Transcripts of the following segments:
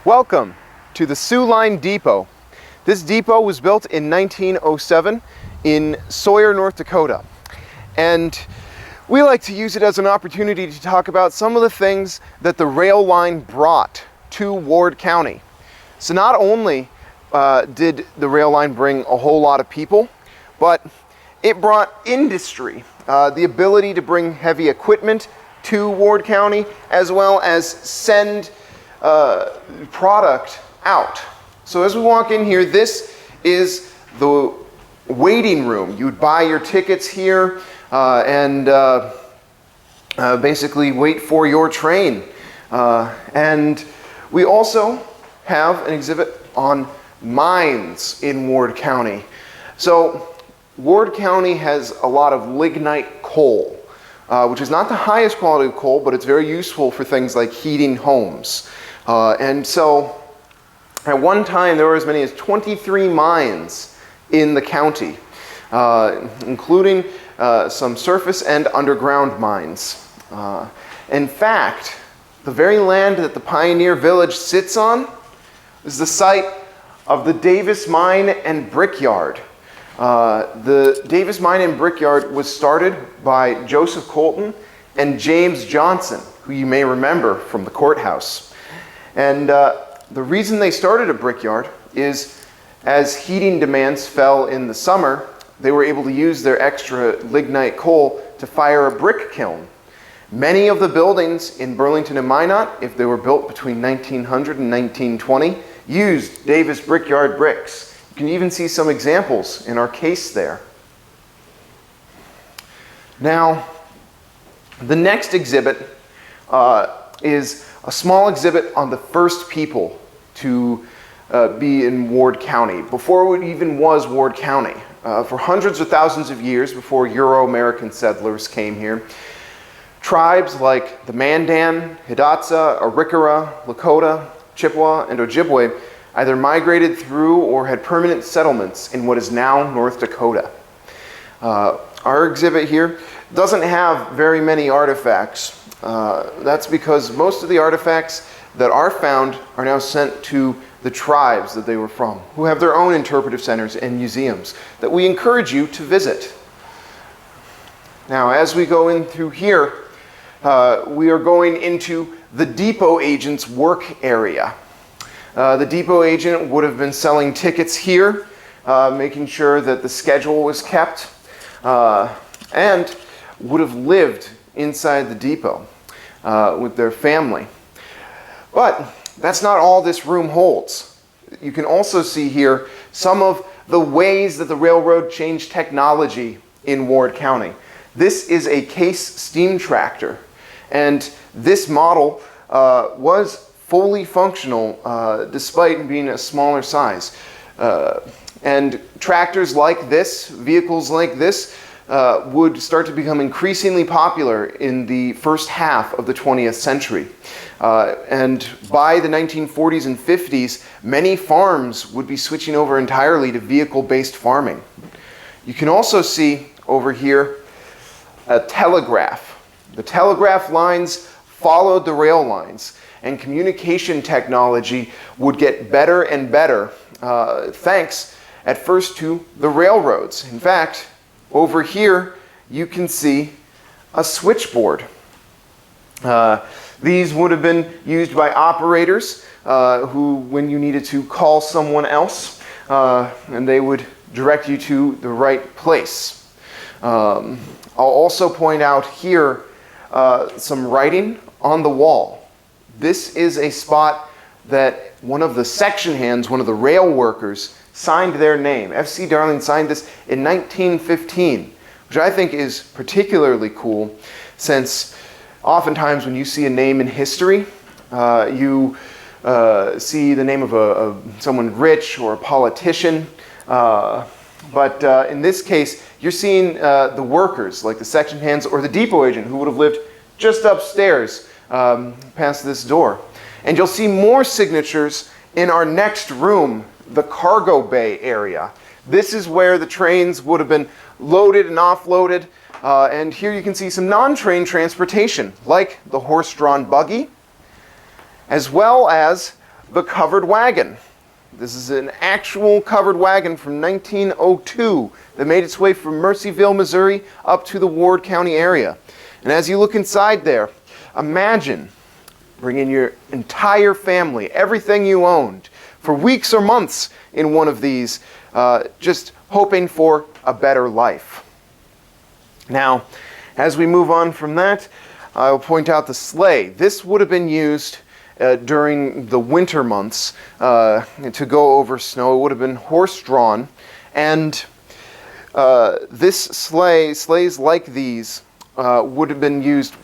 Welcome to the Soo Line Depot. This depot was built in 1907 in Sawyer, North Dakota. And we like to use it as an opportunity to talk about some of the things that the rail line brought to Ward County. So not only did the rail line bring a whole lot of people, but it brought industry, the ability to bring heavy equipment to Ward County, as well as send product out. So as we walk in here, this is the waiting room. You would buy your tickets here and basically wait for your train. And we also have an exhibit on mines in Ward County. So Ward County has a lot of lignite coal, which is not the highest quality of coal, but it's very useful for things like heating homes. And so at one time there were as many as 23 mines in the county, including some surface and underground mines. In fact, the very land that the Pioneer Village sits on is the site of the Davis Mine and Brickyard. The Davis Mine and Brickyard was started by Joseph Colton and James Johnson, who you may remember from the courthouse. And the reason they started a brickyard is as heating demands fell in the summer, they were able to use their extra lignite coal to fire a brick kiln. Many of the buildings in Burlington and Minot, if they were built between 1900 and 1920, used Davis Brickyard bricks. You can even see some examples in our case there. Now, the next exhibit is a small exhibit on the first people to be in Ward County, before it even was Ward County. For hundreds of thousands of years before Euro-American settlers came here, tribes like the Mandan, Hidatsa, Arikara, Lakota, Chippewa, and Ojibwe either migrated through or had permanent settlements in what is now North Dakota. Our exhibit here doesn't have very many artifacts. That's because most of the artifacts that are found are now sent to the tribes that they were from, who have their own interpretive centers and museums that we encourage you to visit. Now, as we go in through here, we are going into the depot agent's work area. The depot agent would have been selling tickets here, making sure that the schedule was kept, and would have lived inside the depot with their family. But that's not all this room holds. You can also see here some of the ways that the railroad changed technology in Ward County. This is a Case steam tractor, and this model was fully functional despite being a smaller size. And tractors like this, vehicles like this, would start to become increasingly popular in the first half of the 20th century. And by the 1940s and 50s, many farms would be switching over entirely to vehicle-based farming. You can also see over here a telegraph. The telegraph lines followed the rail lines, and communication technology would get better and better, thanks at first to the railroads. In fact, over here, you can see a switchboard. These would have been used by operators who, when you needed to call someone else, and they would direct you to the right place. I'll also point out here some writing on the wall. This is a spot that one of the section hands, one of the rail workers, signed their name. F.C. Darling signed this in 1915, which I think is particularly cool, since oftentimes when you see a name in history, you see the name of someone rich or a politician, but in this case, you're seeing the workers, like the section hands or the depot agent, who would have lived just upstairs past this door. And you'll see more signatures in our next room, the cargo bay area. This is where the trains would have been loaded and offloaded, and here you can see some non-train transportation, like the horse-drawn buggy, as well as the covered wagon. This is an actual covered wagon from 1902 that made its way from Mercyville, Missouri up to the Ward County area. And as you look inside there, imagine bringing your entire family, everything you owned, for weeks or months in one of these, just hoping for a better life. Now, as we move on from that, I'll point out the sleigh. This would have been used during the winter months to go over snow. It would have been horse-drawn, and sleighs like these would have been used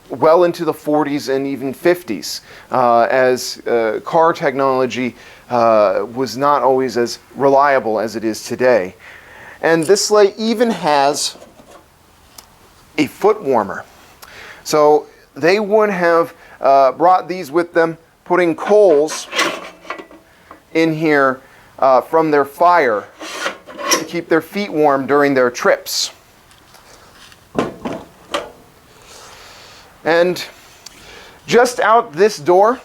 well into the 40s and even 50s, as car technology was not always as reliable as it is today. And this sleigh even has a foot warmer. So they would have brought these with them, putting coals in here from their fire to keep their feet warm during their trips. And just out this door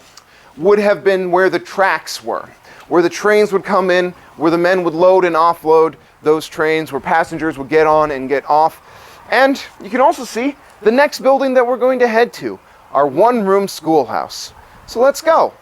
would have been where the tracks were, where the trains would come in, where the men would load and offload those trains, where passengers would get on and get off. And you can also see the next building that we're going to head to, our one-room schoolhouse. So let's go.